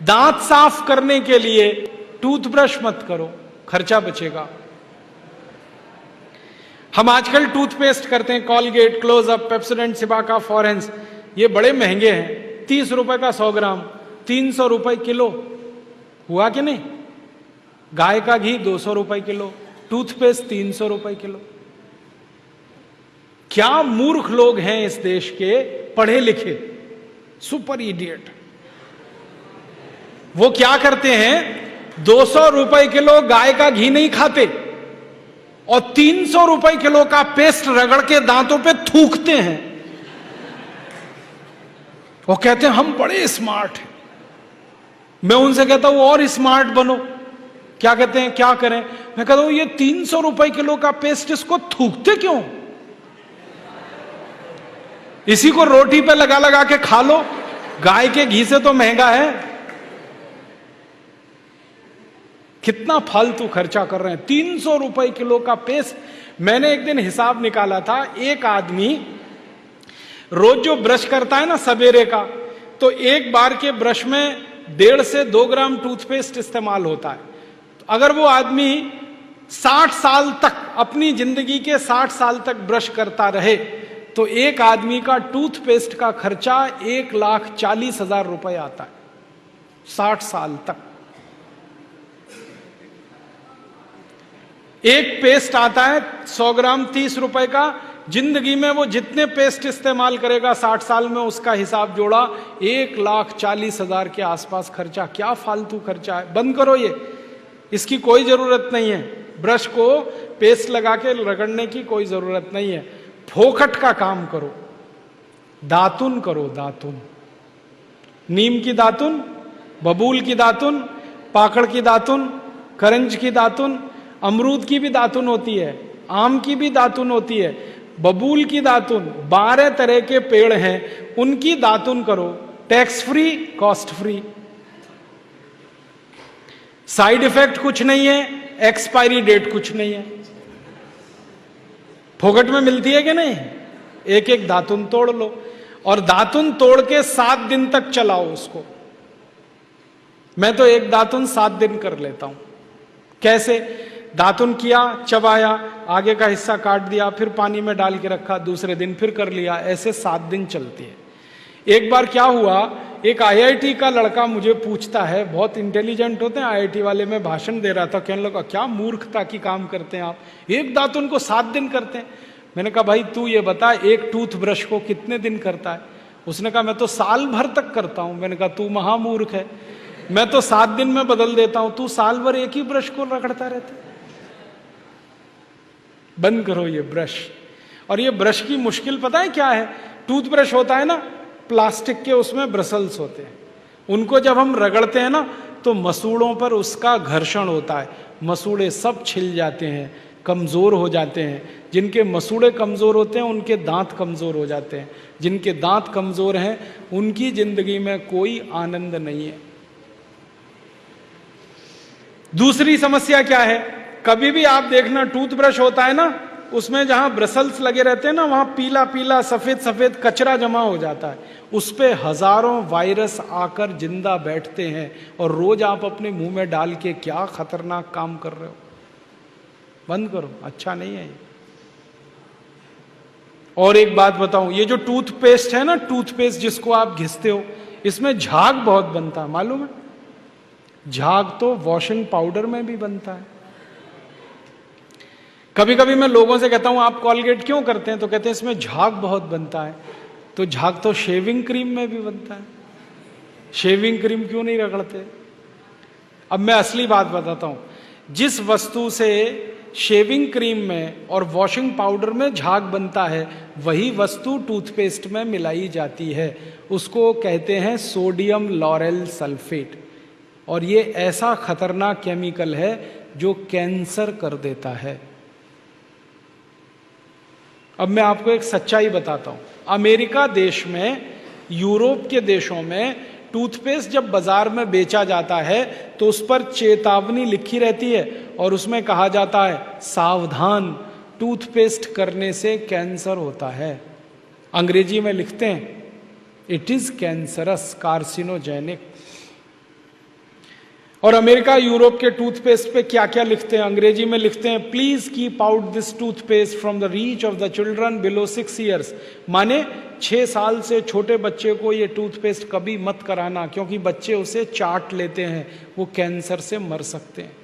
दांत साफ करने के लिए टूथब्रश मत करो, खर्चा बचेगा। हम आजकल टूथपेस्ट करते हैं, कॉलगेट, क्लोजअप, पेप्सोडेंट, सिबाका, फॉरेंस, ये बड़े महंगे हैं। 30 रुपए का 100 ग्राम, 300 रुपए किलो, हुआ कि नहीं? गाय का घी 200 रुपए किलो, टूथपेस्ट 300 रुपए किलो। क्या मूर्ख लोग हैं इस देश के, पढ़े लिखे, सुपर इडियट। वो क्या करते हैं, 200 रुपए किलो गाय का घी नहीं खाते और 300 रुपए किलो का पेस्ट रगड़ के दांतों पे थूकते हैं। वो कहते हैं हम बड़े स्मार्ट हैं। मैं उनसे कहता हूं और स्मार्ट बनो। क्या कहते हैं, क्या करें? मैं कहता हूं ये 300 रुपए किलो का पेस्ट, इसको थूकते क्यों? इसी को रोटी पे लगा लगा के खा लो, गाय के घी से तो महंगा है। कितना फालतू खर्चा कर रहे हैं। 300 रुपए किलो का पेस्ट। मैंने एक दिन हिसाब निकाला था, एक आदमी रोज जो ब्रश करता है ना सवेरे का, तो एक बार के ब्रश में 1.5 से 2 ग्राम टूथपेस्ट इस्तेमाल होता है। तो अगर वो आदमी 60 साल तक, अपनी जिंदगी के 60 साल तक ब्रश करता रहे, तो एक आदमी का टूथपेस्ट का खर्चा 1,40,000 रुपए आता है 60 साल तक। एक पेस्ट आता है 100 ग्राम 30 रुपए का। जिंदगी में वो जितने पेस्ट इस्तेमाल करेगा 60 साल में, उसका हिसाब जोड़ा 1,40,000 के आसपास खर्चा। क्या फालतू खर्चा है, बंद करो ये, इसकी कोई जरूरत नहीं है। ब्रश को पेस्ट लगा के रगड़ने की कोई जरूरत नहीं है। फोकट का काम करो, दातुन करो, दातुन, नीम की दातुन, बबूल की दातुन, पाकड़ की दातुन, करंज की दातुन, अमरूद की भी दातुन होती है, आम की भी दातुन होती है, बबूल की दातुन, 12 तरह के पेड़ हैं, उनकी दातुन करो। Tax free, cost free, side effect कुछ नहीं है, एक्सपायरी डेट कुछ नहीं है। फोकट में मिलती है कि नहीं? एक एक दातुन तोड़ लो और दातुन तोड़ के 7 दिन तक चलाओ उसको। मैं तो एक दातुन 7 दिन कर लेता हूं। कैसे? दातुन किया, चबाया, आगे का हिस्सा काट दिया, फिर पानी में डाल के रखा, दूसरे दिन फिर कर लिया, ऐसे 7 दिन चलती है। एक बार क्या हुआ, एक आईआईटी का लड़का मुझे पूछता है, बहुत इंटेलिजेंट होते हैं आईआईटी वाले, मैं भाषण दे रहा था, कहने लगा क्या मूर्खता की काम करते हैं आप, एक दातुन को 7 दिन करते हैं। मैंने कहा भाई तू ये बता, एक टूथब्रश को कितने दिन करता है? उसने कहा मैं तो साल भर तक करता हूं। मैंने कहा तू महामूर्ख है, मैं तो 7 दिन में बदल देता हूं, तू साल भर एक ही ब्रश को रगड़ता रहता है। बंद करो ये ब्रश। और ये ब्रश की मुश्किल पता है क्या है? टूथब्रश होता है ना प्लास्टिक के, उसमें ब्रसल्स होते हैं, उनको जब हम रगड़ते हैं ना तो मसूड़ों पर उसका घर्षण होता है, मसूड़े सब छिल जाते हैं, कमजोर हो जाते हैं। जिनके मसूड़े कमजोर होते हैं उनके दांत कमजोर हो जाते हैं, जिनके दांत कमजोर हैं उनकी जिंदगी में कोई आनंद नहीं है। दूसरी समस्या क्या है? कभी भी आप देखना टूथब्रश होता है ना, उसमें जहां ब्रसल्स लगे रहते हैं ना, वहां पीला पीला सफेद सफेद कचरा जमा हो जाता है, उस पे हजारों वायरस आकर जिंदा बैठते हैं और रोज आप अपने मुंह में डाल के क्या खतरनाक काम कर रहे हो। बंद करो, अच्छा नहीं है ये। और एक बात बताऊं, ये जो टूथपेस्ट है ना, टूथपेस्ट जिसको आप घिसते हो, इसमें झाग बहुत बनता है, मालूम है? झाग तो वॉशिंग पाउडर में भी बनता है। कभी कभी मैं लोगों से कहता हूं आप कॉलगेट क्यों करते हैं, तो कहते हैं इसमें झाग बहुत बनता है। तो झाग तो शेविंग क्रीम में भी बनता है, शेविंग क्रीम क्यों नहीं रगड़ते? अब मैं असली बात बताता हूं, जिस वस्तु से शेविंग क्रीम में और वॉशिंग पाउडर में झाग बनता है, वही वस्तु टूथपेस्ट में मिलाई जाती है, उसको कहते हैं सोडियम लॉरेल सल्फेट। और ये ऐसा खतरनाक केमिकल है जो कैंसर कर देता है। अब मैं आपको एक सच्चाई बताता हूं। अमेरिका देश में, यूरोप के देशों में टूथपेस्ट जब बाजार में बेचा जाता है तो उस पर चेतावनी लिखी रहती है और उसमें कहा जाता है सावधान, टूथपेस्ट करने से कैंसर होता है। अंग्रेजी में लिखते हैं इट इज कैंसरस, कार्सिनोजेनिक। और अमेरिका यूरोप के टूथपेस्ट पे क्या क्या लिखते हैं, अंग्रेजी में लिखते हैं, please keep out this toothpaste from the reach of the children below 6 years. माने 6 साल से छोटे बच्चे को ये टूथपेस्ट कभी मत कराना, क्योंकि बच्चे उसे चाट लेते हैं, वो कैंसर से मर सकते हैं।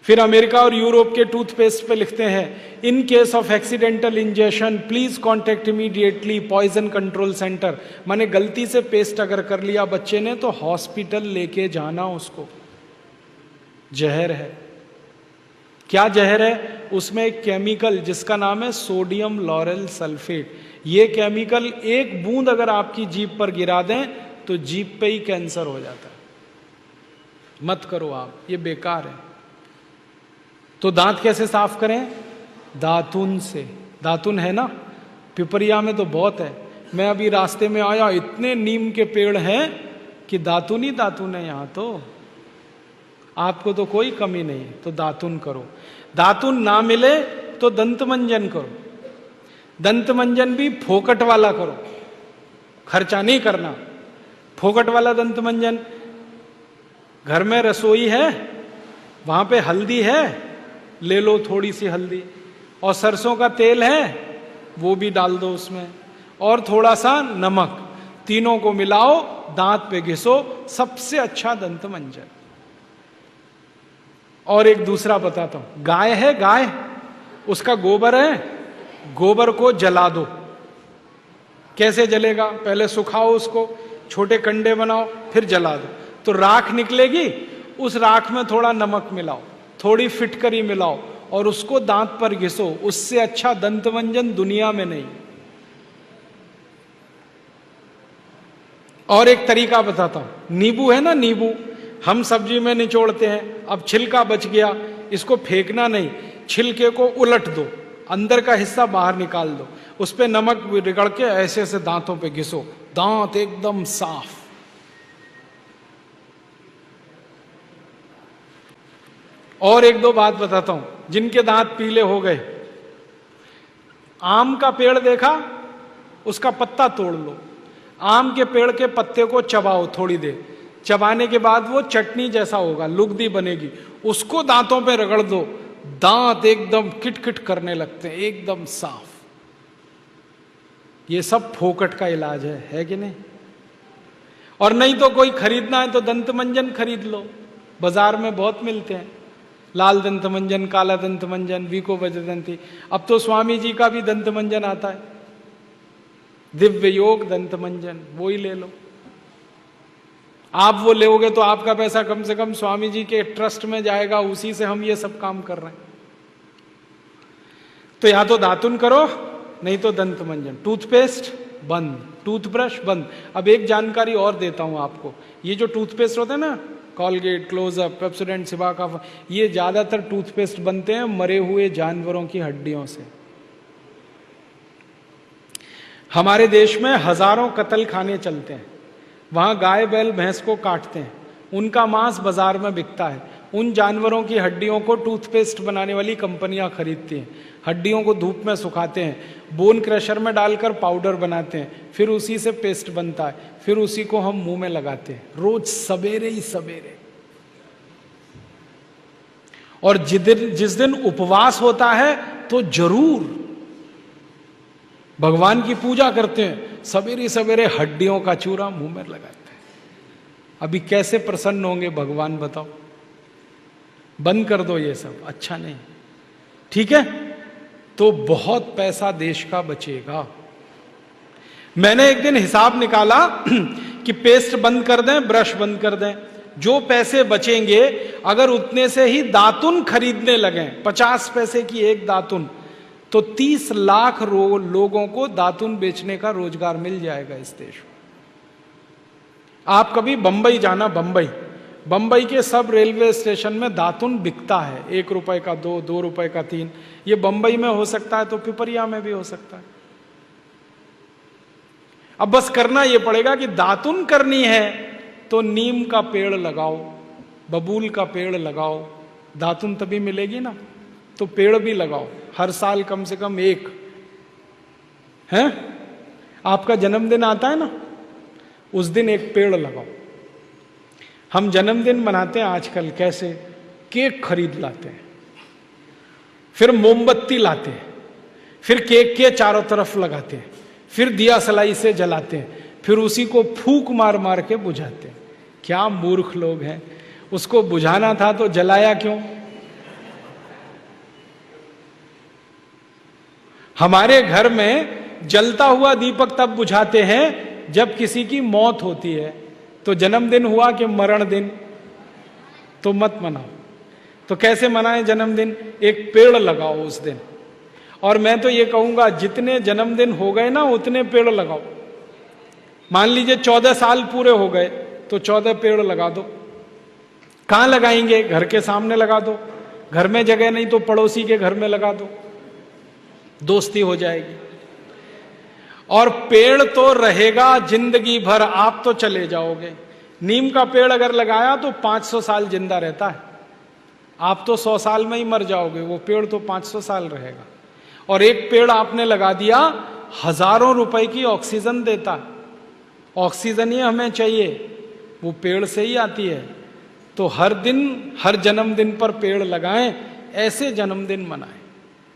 फिर अमेरिका और यूरोप के टूथपेस्ट पे लिखते हैं, in case of accidental injection please contact immediately poison control centre. माने गलती से पेस्ट अगर कर लिया बच्चे ने तो हॉस्पिटल लेके जाना उसको। जहर है। क्या जहर है? उसमें एक केमिकल जिसका नाम है सोडियम लॉरेल सल्फेट। ये केमिकल एक बूंद अगर आपकी जीभ पर गिरा दें तो जीभ पे ही कैंसर हो जाता है। मत करो आप, ये बेकार है। तो दांत कैसे साफ करें? दातुन से। दातुन है ना, पिपरिया में तो बहुत है। मैं अभी रास्ते में आया, इतने नीम के पेड़ हैं कि दातुन ही दातुन है यहां तो। आपको तो कोई कमी नहीं, तो दातुन करो। दातुन ना मिले तो दंत मंजन करो। दंत मंजन भी फोकट वाला करो, खर्चा नहीं करना। फोकट वाला दंत मंजन, घर में रसोई है, वहां पे हल्दी है, ले लो थोड़ी सी हल्दी, और सरसों का तेल है वो भी डाल दो उसमें, और थोड़ा सा नमक, तीनों को मिलाओ, दांत पे घिसो, सबसे अच्छा दंत मंजन। और एक दूसरा बताता हूं, गाय है, गाय, उसका गोबर है, गोबर को जला दो। कैसे जलेगा? पहले सुखाओ उसको, छोटे कंडे बनाओ, फिर जला दो, तो राख निकलेगी। उस राख में थोड़ा नमक मिलाओ, थोड़ी फिटकरी मिलाओ, और उसको दांत पर घिसो। उससे अच्छा दंत मंजन दुनिया में नहीं। और एक तरीका बताता हूं, नींबू है ना, नींबू हम सब्जी में निचोड़ते हैं। अब छिलका बच गया, इसको फेंकना नहीं, छिलके को उलट दो, अंदर का हिस्सा बाहर निकाल दो, उस पे नमक रगड़ के ऐसे ऐसे दांतों पे घिसो, दांत एकदम साफ। और एक दो बात बताता हूं, जिनके दांत पीले हो गए, आम का पेड़ देखा, उसका पत्ता तोड़ लो, आम के पेड़ के पत्ते को चबाओ थोड़ी देर, चबाने के बाद वो चटनी जैसा होगा, लुगदी बनेगी, उसको दांतों पे रगड़ दो, दांत एकदम किटकिट करने लगते हैं, एकदम साफ। ये सब फोकट का इलाज है कि नहीं? और नहीं तो कोई खरीदना है तो दंत मंजन खरीद लो, बाजार में बहुत मिलते हैं, लाल दंत मंजन, काला दंत मंजन, वीको वज्रदंती। अब तो स्वामी जी का भी दंत मंजन आता है, दिव्य योग दंत मंजन, वो ही ले लो। आप वो लोगे तो आपका पैसा कम से कम स्वामी जी के ट्रस्ट में जाएगा, उसी से हम ये सब काम कर रहे हैं। तो या तो दातुन करो, नहीं तो दंत मंजन। टूथपेस्ट बंद, टूथब्रश बंद। अब एक जानकारी और देता हूं आपको, ये जो टूथपेस्ट होता है ना, कॉलगेट, क्लोजअप, पेप्सोडेंट, सिबाका, ये ज्यादातर टूथपेस्ट बनते हैं मरे हुए जानवरों की हड्डियों से। हमारे देश में हजारों कत्ल खाने चलते हैं, वहां गाय बैल भैंस को काटते हैं, उनका मांस बाजार में बिकता है। उन जानवरों की हड्डियों को टूथपेस्ट बनाने वाली कंपनियां खरीदती हैं, हड्डियों को धूप में सुखाते हैं, बोन क्रशर में डालकर पाउडर बनाते हैं, फिर उसी से पेस्ट बनता है, फिर उसी को हम मुंह में लगाते हैं रोज सवेरे ही सवेरे। और जिस दिन उपवास होता है तो जरूर भगवान की पूजा करते हैं, सवेरे सवेरे हड्डियों का चूरा मुंह में लगाते हैं। अभी कैसे प्रसन्न होंगे भगवान बताओ? बंद कर दो ये सब, अच्छा नहीं, ठीक है? तो बहुत पैसा देश का बचेगा। मैंने एक दिन हिसाब निकाला कि पेस्ट बंद कर दें, ब्रश बंद कर दें, जो पैसे बचेंगे अगर उतने से ही दातुन खरीदने लगे, 50 पैसे की एक दातुन, तो 30 लाख लोगों को दातुन बेचने का रोजगार मिल जाएगा इस देश में। आप कभी बंबई जाना, बंबई के सब रेलवे स्टेशन में दातुन बिकता है, 1 रुपए का 2, 2 रुपए का 3। ये बंबई में हो सकता है तो पिपरिया में भी हो सकता है। अब बस करना ये पड़ेगा कि दातुन करनी है तो नीम का पेड़ लगाओ, बबूल का पेड़ लगाओ, दातुन तभी मिलेगी ना। तो पेड़ भी लगाओ, हर साल कम से कम एक। है आपका जन्मदिन आता है ना, उस दिन एक पेड़ लगाओ। हम जन्मदिन मनाते हैं आजकल कैसे? केक खरीद लाते हैं, फिर मोमबत्ती लाते हैं, फिर केक के चारों तरफ लगाते हैं, फिर दिया सलाई से जलाते हैं, फिर उसी को फूंक मार मार के बुझाते हैं। क्या मूर्ख लोग हैं! उसको बुझाना था तो जलाया क्यों? हमारे घर में जलता हुआ दीपक तब बुझाते हैं जब किसी की मौत होती है। तो जन्मदिन हुआ कि मरण दिन? तो मत मनाओ। तो कैसे मनाएं जन्मदिन? एक पेड़ लगाओ उस दिन। और मैं तो ये कहूंगा जितने जन्मदिन हो गए ना उतने पेड़ लगाओ। मान लीजिए 14 साल पूरे हो गए तो 14 पेड़ लगा दो। कहां लगाएंगे? घर के सामने लगा दो, घर में जगह नहीं तो पड़ोसी के घर में लगा दो, दोस्ती हो जाएगी। और पेड़ तो रहेगा जिंदगी भर, आप तो चले जाओगे। नीम का पेड़ अगर लगाया तो 500 साल जिंदा रहता है, आप तो 100 साल में ही मर जाओगे, वो पेड़ तो 500 साल रहेगा। और एक पेड़ आपने लगा दिया, हजारों रुपए की ऑक्सीजन देता है। ऑक्सीजन ही हमें चाहिए, वो पेड़ से ही आती है। तो हर दिन, हर जन्मदिन पर पेड़ लगाएं, ऐसे जन्मदिन मनाएं।